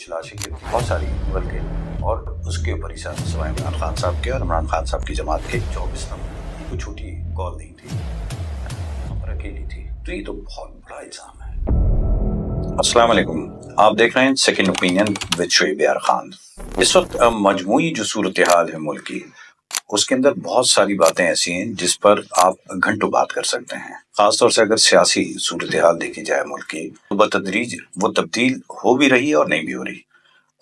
तलाशी की बहुत सारी, बल्कि और उसके ऊपर ही सवाए इमरान खान साहब के और इमरान खान साहब की जमात के 24 नंबर कोई छोटी कॉल नहीं थी, उम्र अकेली थी। तो ये तो बहुत बड़ा इल्जाम है। अस्सलाम वालेकुम, आप देख रहे हैं सेकंड ओपिनियन विद शोएब यार खान। इस वक्त मजमूई जो सूरत हाल है मुल्क की, उसके अंदर बहुत सारी बातें ऐसी हैं जिस पर आप घंटों बात कर सकते हैं। खासतौर से अगर सियासी सूरत हाल देखी जाए मुल्क की, तो बतदरीज वो तब्दील हो भी रही है और नहीं भी हो रही।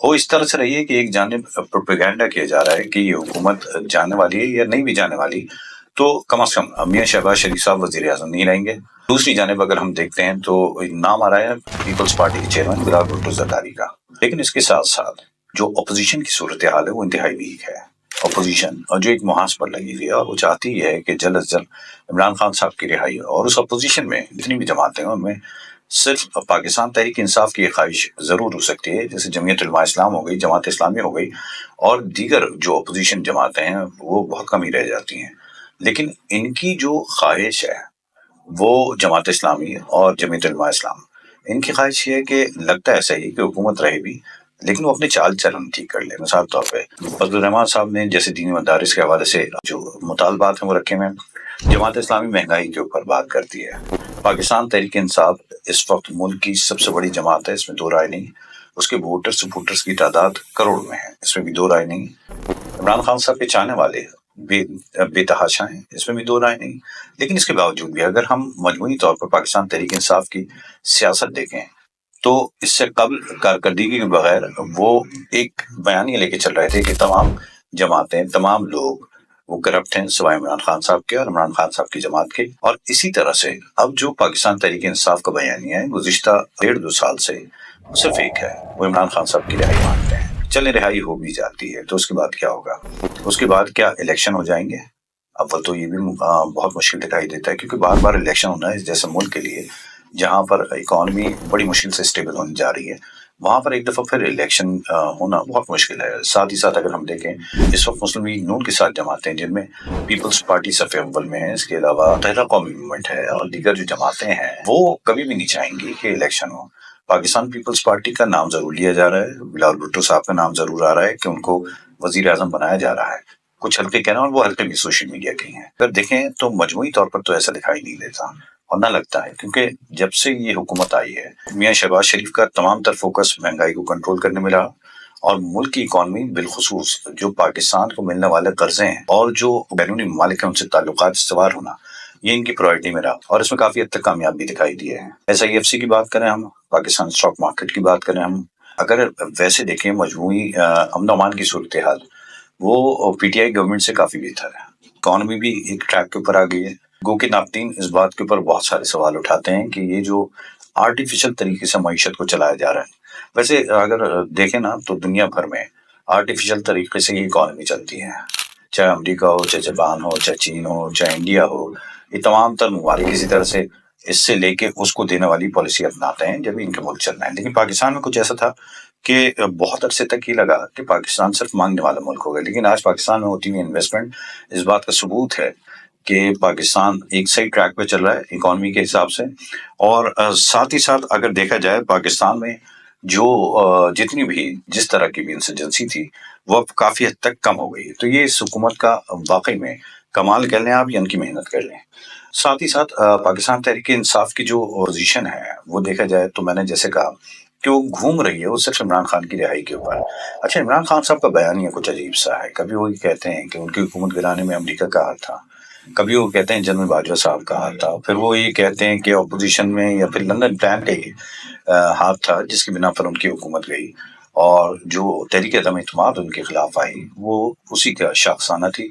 हो इस तरह से रही है कि एक जानिब प्रोपेगेंडा किया जा रहा है कि ये हुकूमत जाने वाली है या नहीं भी जाने वाली, तो कम से कम मियां शहबाज शरीफ साहब वजीर आजम नहीं रहेंगे। दूसरी जानिब अगर हम देखते हैं तो नाम आ रहा है पीपल्स पार्टी के चेयरमैन बिलावल भुट्टो जरदारी का। लेकिन इसके साथ साथ जो अपोजिशन की सूरत हाल है वो इंतहाई वीक है। अपोजिशन और जो एक मुहाज पर लगी हुई है और वो चाहती है कि जल्द अज जल्द इमरान खान साहब की रिहाई हो। और उस अपोजिशन में जितनी भी जमातें हैं उनमें सिर्फ पाकिस्तान तहरीक इंसाफ की ख्वाहिश जरूर हो सकती है, जैसे जमीयत उलमा इस्लाम हो गई, जमात इस्लामी हो गई और दीगर जो अपोजिशन जमातें हैं वो बहुत कम ही रह जाती हैं। लेकिन इनकी जो ख्वाहिश है वो जमात इस्लामी और जमीयत उलमा इस्लाम, इनकी ख्वाहिश ये है कि लगता है ऐसा ही कि हुकूमत रहे भी, लेकिन वो अपने चाल चलन ठीक कर ले। मिसाल तौर पे फजलुर रहमान साहब ने जैसे दीनी मदारिस के हवाले से जो मुतालबात हैं वो रखे हुए हैं। जमात इस्लामी महंगाई के ऊपर बात करती है। पाकिस्तान तहरीक इंसाफ इस वक्त मुल्क की सबसे बड़ी जमात है, इसमें दो राय नहीं। उसके वोटर्स सपोर्टर्स की तादाद करोड़ में है, इसमें भी दो राय नहीं। इमरान खान साहब के चाहने वाले बेतहाशा हैं, इसमें भी दो राय नहीं। लेकिन इसके बावजूद भी अगर हम मजमूई तौर पर पाकिस्तान तहरीक इंसाफ की सियासत देखें तो इससे कबल कारकर्दगी के बगैर वो एक बयानिया लेके चल रहे थे कि तमाम जमातें, तमाम लोग वो करप्ट हैं सिवाय इमरान खान साहब के और इमरान खान साहब की जमात के। और इसी तरह से अब जो पाकिस्तान तहरीक इंसाफ का बयानिया है गुज़िश्ता 1.5-2 साल से वो सिर्फ एक है, वो इमरान खान साहब की रिहाई मांगते हैं। चले रिहाई हो भी जाती है तो उसके बाद क्या होगा? उसके बाद क्या इलेक्शन हो जाएंगे? अव्वल तो ये भी बहुत मुश्किल दिखाई देता है, क्योंकि बार बार इलेक्शन होना है जैसे मुल्क के लिए जहां पर इकॉनमी बड़ी मुश्किल से स्टेबल होने जा रही है, वहां पर एक दफा फिर इलेक्शन होना बहुत मुश्किल है। साथ ही साथ अगर हम देखें इस वक्त मुस्लिम लीग नून के साथ जमातें जिनमें पीपल्स पार्टी सफ़े अव्वल में है, इसके अलावा तहरीक कौमी मूवमेंट है और दीगर जो जमातें हैं, वो कभी भी नहीं चाहेंगी कि इलेक्शन हो। पाकिस्तान पीपल्स पार्टी का नाम जरूर लिया जा रहा है, बिलावल भुट्टो साहब का नाम जरूर आ रहा है कि उनको वजीर आजम बनाया जा रहा है। कुछ हल्के कहना और वो हल्के भी सोशल मीडिया के हैं। अगर देखें तो मजमूई तौर पर तो ऐसा दिखाई नहीं देता और ना लगता है, क्योंकि जब से ये हुकूमत आई है मियां शहबाज शरीफ का तमाम तर फोकस महंगाई को कंट्रोल करने में रहा और मुल्क की इकॉनमी बिलखुसूस जो पाकिस्तान को मिलने वाले कर्जे हैं और जो बैरूनी ममालिक हैं उनसे ताल्लुकात इस्तवार होना, ये इनकी प्रायोरिटी में रहा और इसमें काफी हद तक कामयाबी दिखाई दी है। SIFC की बात करें हम, पाकिस्तान स्टॉक मार्केट की बात करें हम, अगर वैसे देखें मजमूई अमन अमान की सूरत हाल वो PTI गवर्नमेंट से काफी बेहतर है। इकॉनमी भी एक ट्रैक के ऊपर आ गई है। गो के नाकदीन इस बात के ऊपर बहुत सारे सवाल उठाते हैं कि ये जो आर्टिफिशियल तरीके से मईशत को चलाया जा रहा है, वैसे अगर देखें ना तो दुनिया भर में आर्टिफिशियल तरीके से ही इकॉनमी चलती है, चाहे अमेरिका हो, चाहे जापान हो, चाहे चीन हो, चाहे इंडिया हो। ये तमाम तर ममालिक इसी तरह से इससे लेके उसको देने वाली पॉलिसी अपनाते हैं जब इनके मुल्क चलना है। लेकिन पाकिस्तान में कुछ ऐसा था कि बहुत अरसे तक ये लगा कि पाकिस्तान सिर्फ मांगने वाला मुल्क होगा, लेकिन आज पाकिस्तान में होती हुई इन्वेस्टमेंट इस बात का सबूत है कि पाकिस्तान एक सही ट्रैक पे चल रहा है इकॉनमी के हिसाब से। और साथ ही साथ अगर देखा जाए पाकिस्तान में जो जितनी भी जिस तरह की भी इंसर्जेंसी थी वो अब काफी हद तक कम हो गई है। तो ये इस हुकूमत का वाकई में कमाल कर लें आप या इनकी मेहनत कर लें। साथ ही साथ पाकिस्तान तहरीक इंसाफ की जो पोजीशन है वो देखा जाए तो मैंने जैसे कहा कि वो घूम रही है वो सिर्फ इमरान खान की रिहाई के ऊपर। अच्छा, इमरान खान साहब का बयान ये कुछ अजीब सा है। कभी वो ये कहते हैं कि उनकी हुकूमत गिराने में अमेरिका का हाथ था, कभी वो कहते हैं जनरल बाजवा साहब का हाथ था, फिर वो ये कहते हैं कि अपोजिशन में या फिर लंदन प्लान का ही हाथ था जिसकी बिना पर उनकी हुकूमत गई और जो तहरीक अदम इत्मीनान उनके खिलाफ आई वो उसी का शाखसाना थी।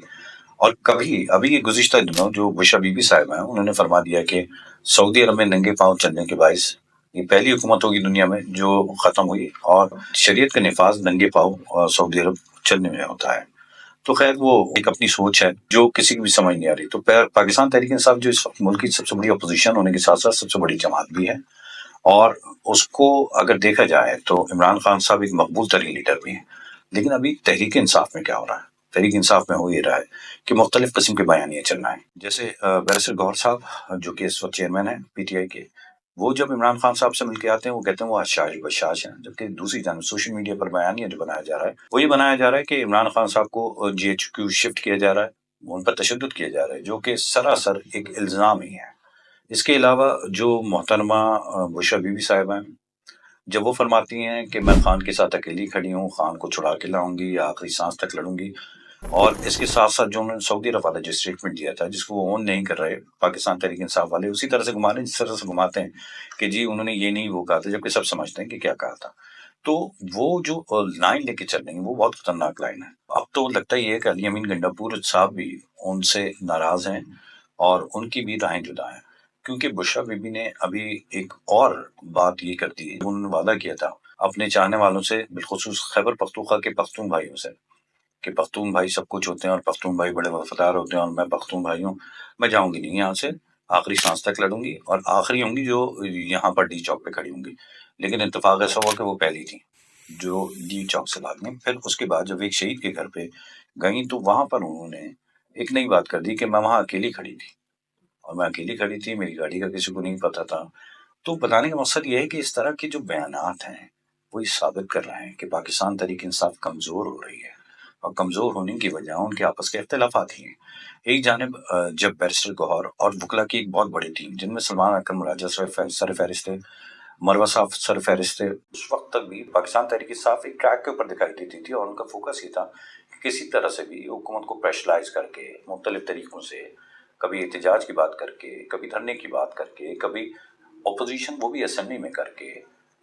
और कभी अभी ये गुज़िश्ता दिनों जो बुशरा बीबी साहिबा हैं उन्होंने फरमा दिया कि सऊदी अरब में नंगे पांव चलने के बायस ये पहली हुकूमत होगी दुनिया में जो खत्म हुई और शरीयत का निफाज नंगे पांव सऊदी अरब चलने में होता है। तो खैर वो एक अपनी सोच है जो किसी की भी समझ नहीं आ रही। तो पाकिस्तान तहरीक इंसाफ जो इस वक्त मुल्क की सबसे बड़ी अपोजिशन होने के साथ साथ सबसे बड़ी जमात भी है और उसको अगर देखा जाए तो इमरान खान साहब एक मकबूल तरीन लीडर भी हैं। लेकिन अभी तहरीक इंसाफ में क्या हो रहा है? तहरीक इंसाफ में हो ये रहा है कि मुख्तलिफ किस्म के बयानिए चल रहे हैं। जैसे बैरिस्टर गौहर साहब जो कि इस वक्त चेयरमैन है PTI के, وہ جب عمران خان صاحب سے مل کے آتے ہیں وہ کہتے ہیں وہ حشاش بشاش ہیں، جبکہ دوسری جانب سوشل میڈیا پر بیان یہ جو بنایا جا رہا ہے وہ یہ بنایا جا رہا ہے کہ عمران خان صاحب کو جی ایچ کیو شفٹ کیا جا رہا ہے، ان پر تشدد کیا جا رہا ہے، جو کہ سراسر ایک الزام ہی ہے۔ اس کے علاوہ جو محترمہ بشرا بی بی صاحبہ ہیں، جب وہ فرماتی ہیں کہ میں خان کے ساتھ اکیلی کھڑی ہوں، خان کو چھڑا کے لاؤں گی یا آخری سانس تک لڑوں گی، اور اس کے ساتھ ساتھ جو انہوں نے سعودی عرب والا جو اسٹیٹمنٹ دیا تھا جس کو وہ اون نہیں کر رہے پاکستان تحریک انصاف والے، اسی طرح سے گھما رہے ہیں جس طرح سے گھماتے ہیں کہ جی انہوں نے یہ نہیں وہ کہا تھا، جبکہ سب سمجھتے ہیں کہ کیا کہا تھا۔ تو وہ جو لائن لے کے چل رہی ہیں وہ بہت خطرناک لائن ہے۔ اب تو لگتا ہی ہے کہ علی امین گنڈاپور صاحب بھی ان سے ناراض ہیں اور ان کی بھی راہیں جدا ہیں، کیونکہ بشرا بی بی نے ابھی ایک اور بات یہ کر دی، انہوں نے وعدہ کیا تھا اپنے چاہنے والوں سے، بالخصوص خیبر پختونخوا کے پختون بھائیوں سے، کہ پختون بھائی سب کچھ ہوتے ہیں اور پختون بھائی بڑے وفادار ہوتے ہیں اور میں پختون بھائی ہوں، میں جاؤں گی نہیں یہاں سے، آخری سانس تک لڑوں گی، اور آخری ہوں گی جو یہاں پر ڈی چوک پہ کھڑی ہوں گی۔ لیکن اتفاق ایسا ہوا کہ وہ پہلی تھی جو ڈی چوک سے بھاگ گئی۔ پھر اس کے بعد جب ایک شہید کے گھر پہ گئیں تو وہاں پر انہوں نے ایک نئی بات کر دی کہ میں وہاں اکیلی کھڑی تھی، اور میں اکیلی کھڑی تھی، میری گاڑی کا کسی کو نہیں پتا تھا۔ تو بتانے کا مقصد یہ ہے کہ اس طرح کے جو بیانات ہیں وہ یہ ثابت کر رہے ہیں کہ پاکستان تحریک انصاف کمزور ہو رہی ہے، اور کمزور ہونے کی وجہ ان کے آپس کے اختلافات ہی ہیں۔ ایک جانب جب بیرسٹر گوہر اور وکلا کی ایک بہت بڑی ٹیم جن میں سلمان اکرم راجہ سر فہرست تھے، مروہ صاحب سر فہرست تھے، اس وقت تک بھی پاکستان تحریک انصاف ایک ٹریک کے اوپر دکھائی دیتی تھی، اور ان کا فوکس یہ تھا کہ کسی طرح سے بھی حکومت کو پریشرائز کر کے مختلف طریقوں سے، کبھی احتجاج کی بات کر کے، کبھی دھرنے کی بات کر کے، کبھی اپوزیشن وہ بھی اسمبلی میں کر کے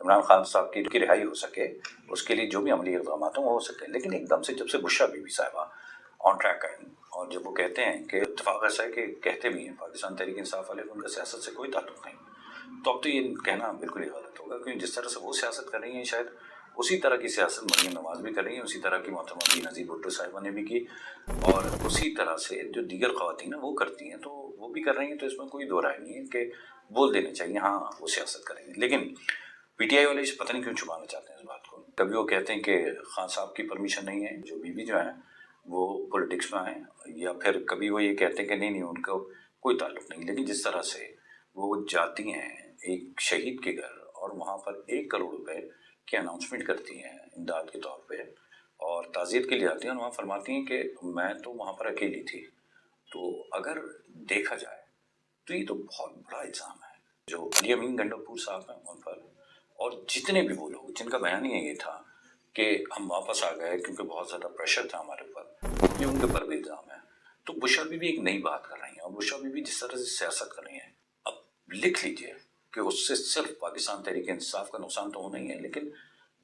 عمران خان صاحب کی رہائی ہو سکے، اس کے لیے جو بھی عملی اقدامات ہیں وہ ہو سکے۔ لیکن ایک دم سے جب سے بشرا بی بی صاحبہ آن ٹریک آئیں، اور جب وہ کہتے ہیں کہ اتفاق ایسا ہے کہ کہتے بھی ہیں پاکستان تحریک انصاف والے ان کا سیاست سے کوئی تعلق نہیں، تو اب تو یہ کہنا بالکل ہی غلط ہوگا، کیونکہ جس طرح سے وہ سیاست کر رہی ہیں شاید اسی طرح کی سیاست مریم نواز بھی کر رہی ہیں، اسی طرح کی محترمہ بی نظیر بھٹو صاحبہ نے بھی کی، اور اسی طرح سے جو دیگر خواتین ہیں وہ کرتی ہیں، تو وہ بھی کر رہی ہیں، تو اس میں کوئی دو رائے نہیں ہے کہ بول دینا چاہیے ہاں وہ سیاست کریں گے۔ لیکن پی ٹی آئی والے پتہ نہیں کیوں چھپانا چاہتے ہیں اس بات کو۔ کبھی وہ کہتے ہیں کہ خان صاحب کی پرمیشن نہیں ہے جو بی بی جو ہیں وہ پولیٹکس میں آئیں، یا پھر کبھی وہ یہ کہتے ہیں کہ نہیں ان کو کوئی تعلق نہیں۔ لیکن جس طرح سے وہ جاتی ہیں ایک شہید کے گھر اور وہاں پر 1 کروڑ روپے کی اناؤنسمنٹ کرتی ہیں امداد کے طور پہ، اور تعزیت کے لیے آتی ہیں، اور وہاں فرماتی ہیں کہ میں تو وہاں پر اکیلی تھی، تو اگر دیکھا جائے تو یہ تو بہت بڑا الزام ہے جو علی امین گنڈاپور صاحب ہیں ان پر، اور جتنے بھی وہ لوگ جن کا بیان یہ تھا کہ ہم واپس آ گئے کیونکہ بہت زیادہ پریشر تھا ہمارے اوپر، یہ ان کے اوپر بھی الزام ہے۔ تو بشرا بی بی ایک نئی بات کر رہی ہیں، اور بشرا بی بی جس طرح سے سیاست کر رہی ہیں، اب لکھ لیجئے کہ اس سے صرف پاکستان تحریک انصاف کا نقصان تو ہونا ہی ہے، لیکن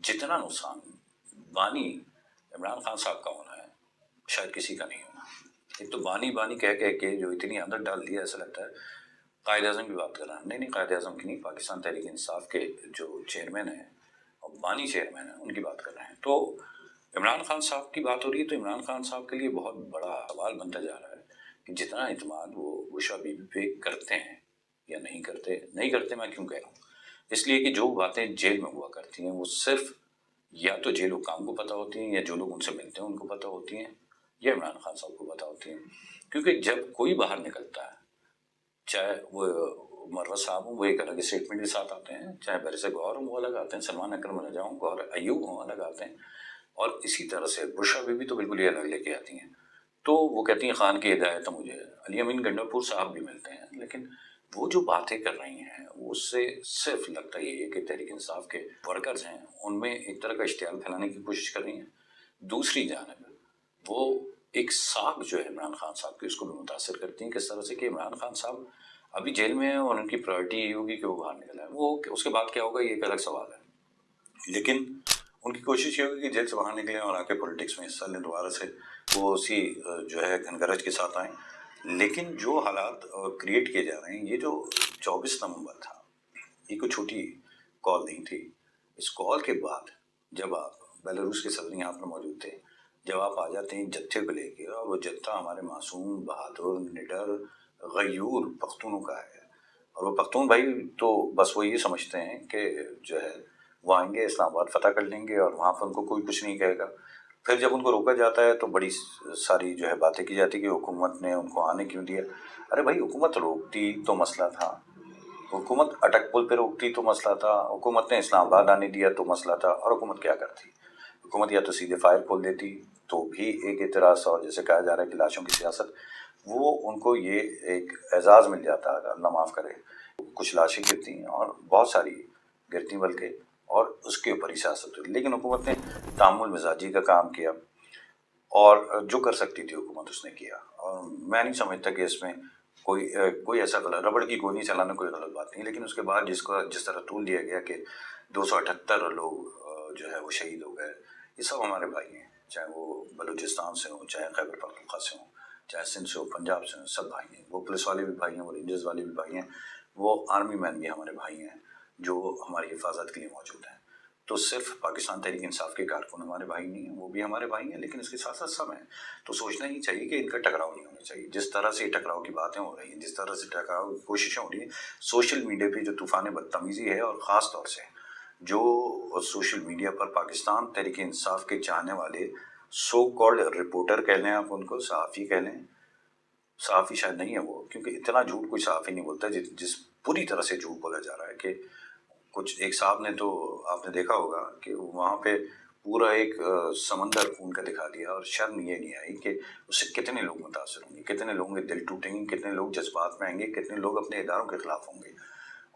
جتنا نقصان بانی عمران خان صاحب کا ہونا ہے شاید کسی کا نہیں ہونا۔ ایک تو بانی کہہ کے جو اتنی اندر ڈال دیا، ایسا لگتا ہے قائد اعظم کی بات کر رہا ہے۔ نہیں قائد اعظم کی نہیں، پاکستان تحریک انصاف کے جو چیئرمین ہیں اور بانی چیئرمین ہیں ان کی بات کر رہے ہیں۔ تو عمران خان صاحب کی بات ہو رہی ہے، تو عمران خان صاحب کے لیے بہت بڑا سوال بنتا جا رہا ہے کہ جتنا اعتماد وہ بشرا بی بی پہ کرتے ہیں یا نہیں کرتے میں کیوں کہہ رہا ہوں، اس لیے کہ جو باتیں جیل میں ہوا کرتی ہیں وہ صرف یا تو جیل حکام کو پتہ ہوتی ہیں، یا جو لوگ ان سے ملتے ہیں ان کو پتہ ہوتی ہیں، یا عمران خان صاحب کو پتہ ہوتی ہیں۔ کیونکہ جب کوئی باہر نکلتا ہے، چاہے وہ مروہ صاحب ہوں وہ ایک الگ اسٹیٹمنٹ کے ساتھ آتے ہیں، چاہے بیرسٹر گوہر ہوں وہ الگ آتے ہیں، سلمان اکرم راجہ ہوں، گوہر ایوب ہوں الگ آتے ہیں، اور اسی طرح سے بشرا بی بی تو بالکل ہی الگ لے کے آتی ہیں۔ تو وہ کہتی ہیں خان کی ہدایت ہے مجھے، علی امین گنڈاپور صاحب بھی ملتے ہیں، لیکن وہ جو باتیں کر رہی ہیں اس سے صرف لگتا یہ ہے کہ تحریک انصاف کے ورکرز ہیں ان میں ایک طرح کا اشتعال پھیلانے کی کوشش کر رہی ہیں۔ دوسری جانب وہ ایک ساکھ جو ہے عمران خان صاحب کی اس کو بھی متاثر کرتی ہیں، کس طرح سے کہ عمران خان صاحب ابھی جیل میں ہیں اور ان کی پرائرٹی یہ ہوگی کہ وہ باہر نکل آئے، وہ اس کے بعد کیا ہوگا یہ ایک الگ سوال ہے، لیکن ان کی کوشش یہ ہوگی کہ جیل سے باہر نکلیں اور آ کے پولیٹکس میں حصہ لیں، دوبارہ سے وہ اسی جو ہے گھنگرج کے ساتھ آئیں۔ لیکن جو حالات کریٹ کیے جا رہے ہیں، یہ جو 24 نومبر تھا یہ کوئی چھوٹی کال نہیں تھی۔ اس کال کے بعد جب آپ بیلاروس کے صدر یہاں پر موجود تھے، جب آپ آ جاتے ہیں جتھے کو لے کے، اور وہ جتھا ہمارے معصوم بہادر نڈر غیور پختونوں کا ہے، اور وہ پختون بھائی تو بس وہ یہ سمجھتے ہیں کہ جو ہے وہ آئیں گے اسلام آباد فتح کر لیں گے اور وہاں پر ان کو کوئی کچھ نہیں کہے گا۔ پھر جب ان کو روکا جاتا ہے تو بڑی ساری جو ہے باتیں کی جاتی کہ حکومت نے ان کو آنے کیوں دیا۔ ارے بھائی حکومت روکتی تو مسئلہ تھا، हुकूमत अटक पुल पे रोकती तो मसला था, हुकूमत ने इस्लामाबाद आने दिया तो मसला था, और हुकूमत क्या करती? हुकूमत या तो सीधे फायर खोल देती तो भी एक एतराज़, और जैसे कहा जा रहा है कि लाशों की सियासत, वो उनको ये एक एजाज़ मिल जाता है, अल्लाह माफ़ करे। कुछ लाशें गिरती और बहुत सारी गिरती बल्कि, और उसके ऊपर ही सियासत हुई। लेकिन हुकूमत ने तामुल मिजाजी का काम किया और जो कर सकती थी हुकूमत उसने किया। और मैं नहीं समझता कि इसमें कोई ऐसा गलत, रबड़ की गोली चलाना कोई गलत बात नहीं, लेकिन उसके बाद जिस तरह तूल दिया गया कि 278 लोग जो है वो शहीद हो गए। ये सब हमारे भाई हैं, चाहे वो बलूचिस्तान से हों, चाहे खैबर पख्तूनख्वा से हों, चाहे सिंध से हो, पंजाब से हों, सब भाई हैं। वो पुलिस वाले भी भाई हैं, वो रेंजर्स वाले भी भाई हैं, वो आर्मी मैन भी हमारे भाई हैं जो हमारी हिफाजत के लिए मौजूद हैं। तो सिर्फ पाकिस्तान तहरीक इंसाफ के कारकुन हमारे भाई नहीं हैं, वो भी हमारे भाई हैं, लेकिन इसके साथ साथ सब हैं। तो सोचना ही चाहिए कि इनका टकराव नहीं होना चाहिए। जिस तरह से टकराव की बातें हो रही हैं, जिस तरह से टकराव की कोशिशें हो रही हैं, सोशल मीडिया पे जो तूफ़ान बदतमीज़ी है, और ख़ास तौर से जो सोशल मीडिया पर पाकिस्तान तहरीक इंसाफ के चाहने वाले सो कॉल्ड रिपोर्टर कह लें आप उनको, सहाफ़ी कह लें, सहाफ़ी शायद नहीं है वो, क्योंकि इतना झूठ कोई सहाफ़ी नहीं बोलता जिस पूरी तरह से झूठ बोला जा रहा है। कि कुछ एक साहब ने, तो आपने देखा होगा कि वहाँ पे पूरा एक समंदर खून का दिखा दिया, और शर्म ये नहीं आई कि उससे कितने लोग मुतासर होंगे, कितने लोगों के दिल टूटेंगे, कितने लोग जज्बात में आएंगे, कितने लोग अपने इदारों के खिलाफ होंगे।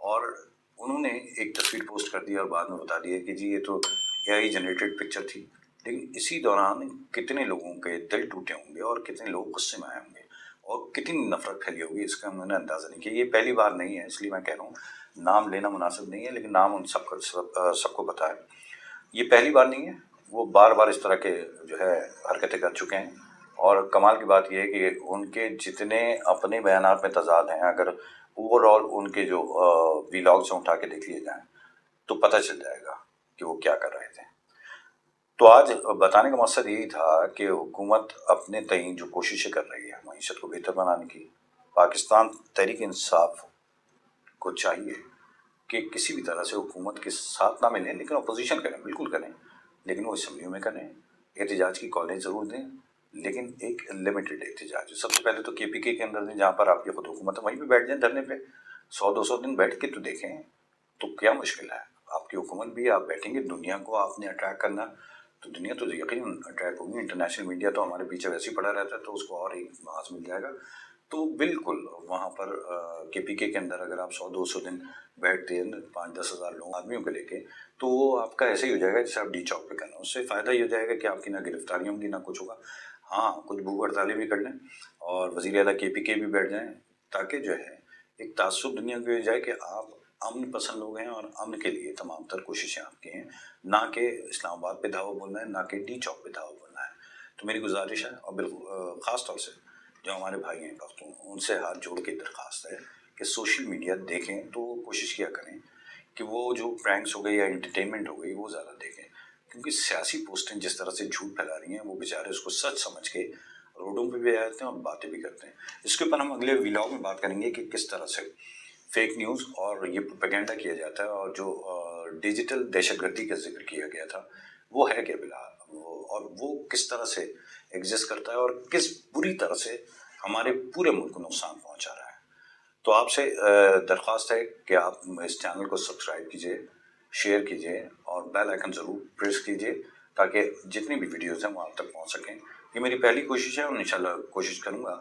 और उन्होंने एक तस्वीर पोस्ट कर दी और बाद में बता दिया कि जी ये तो AI जनरेटेड पिक्चर थी। लेकिन इसी दौरान कितने लोगों के दिल टूटे होंगे, और कितने लोग गुस्से में आए होंगे, और कितनी नफरत फैली होगी, इसका मैंने अंदाज़ा नहीं किया। ये पहली बार नहीं है, इसलिए मैं कह रहा हूँ, नाम लेना मुनासिब नहीं है, लेकिन नाम उन सबको पता है। ये पहली बार नहीं है, वो बार बार इस तरह के जो है हरकतें कर चुके हैं। और कमाल की बात यह है कि उनके जितने अपने बयानात में तजाद हैं, अगर ओवरऑल उनके जो वीलॉग्स हैं उठा के देख लिए जाएँ तो पता चल जाएगा कि वो क्या कर रहे थे। तो आज बताने का मकसद यही था कि हुकूमत अपने तय जो कोशिशें कर रही है मईशत को बेहतर बनाने की, पाकिस्तान तहरीक इंसाफ को चाहिए कि किसी भी तरह से हुकूमत के साथ ना मिलें, लेकिन अपोजिशन करें, बिल्कुल करें, लेकिन वो असम्बलियों में करें, एहतजाज की कॉलें ज़रूर दें, लेकिन एक लिमिटेड एहतजाज। सबसे पहले तो KPK के अंदर दें, जहाँ पर आपकी खुद हुकूमत है, वहीं पर बैठ जाएं धरने पे, 100-200 दिन बैठ के तो देखें, तो क्या मुश्किल है? आपकी हुकूमत भी, आप बैठेंगे, दुनिया को आपने अट्रैक्ट करना, तो दुनिया तो यकीन अट्रैक्ट होगी। इंटरनेशनल मीडिया तो हमारे पीछे वैसे ही पड़ा रहता है, तो उसको और एक मास मिल जाएगा। तो बिल्कुल वहाँ पर KPK के अंदर अगर आप 100-200 दिन बैठते हैं 5-10 हज़ार लोग आदमियों को लेके, तो वो आपका ऐसे ही हो जाएगा जैसे आप डी चौक पे करना। उससे फ़ायदा ये हो जाएगा कि आपकी ना गिरफ्तारी होंगी ना कुछ होगा। हाँ, कुछ भूख हड़तालें भी कर लें और वज़ीर आला KPK भी बैठ जाएँ, ताकि जो है एक तासुब दुनिया को हो जाए कि आप अमन पसंद लोग हैं और अमन के लिए तमाम तर कोशिशें आपकी हैं, ना कि इस्लामाबाद पे धावा बोलना है, ना कि डी चौक पे धावा बोलना है। तो मेरी गुजारिश है, और बिल्कुल ख़ास तौर से जो हमारे भाई हैं पख्तून, उनसे हाथ जोड़ के दरख्वास्त है कि सोशल मीडिया देखें तो कोशिश किया करें कि वो जो प्रैंक्स हो गए या एंटरटेनमेंट हो गई वो ज़्यादा देखें, क्योंकि सियासी पोस्टें जिस तरह से झूठ फैला रही हैं, वो बेचारे उसको सच समझ के रोडों पे भी आते हैं और बातें भी करते हैं। इसके ऊपर हम अगले व्लॉग में बात करेंगे कि किस तरह से फेक न्यूज़ और ये प्रोपेगेंडा किया जाता है, और जो डिजिटल दहशतगर्दी का जिक्र किया गया था वो है क्या फिलहाल, और वो किस तरह से एग्जिस्ट करता है, और किस बुरी तरह से हमारे पूरे मुल्क को नुकसान पहुंचा रहा है। तो आपसे दरख्वास्त है कि आप इस चैनल को सब्सक्राइब कीजिए, शेयर कीजिए और बेल आइकन ज़रूर प्रेस कीजिए, ताकि जितनी भी वीडियोज़ हैं वो आप तक पहुंच सकें। ये मेरी पहली कोशिश है, और इंशाल्लाह कोशिश करूँगा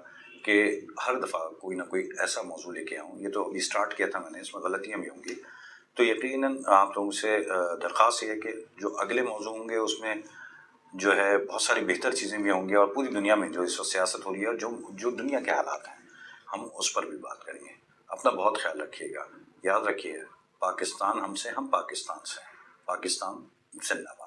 कि हर दफ़ा कोई ना कोई ऐसा मौजू लेके आऊँ। ये तो अभी स्टार्ट किया था मैंने, इसमें गलतियाँ भी होंगी, तो यकीनन आप लोगों से दरख्वास्त है कि जो अगले मौजू होंगे उसमें जो है बहुत सारी बेहतर चीज़ें भी होंगी, और पूरी दुनिया में जो इस वक्त सियासत हो रही है और जो दुनिया के हालात हैं, हम उस पर भी बात करेंगे। अपना बहुत ख्याल रखिएगा, याद रखिए, पाकिस्तान हमसे, हम पाकिस्तान से, पाकिस्तान जिंदाबाद।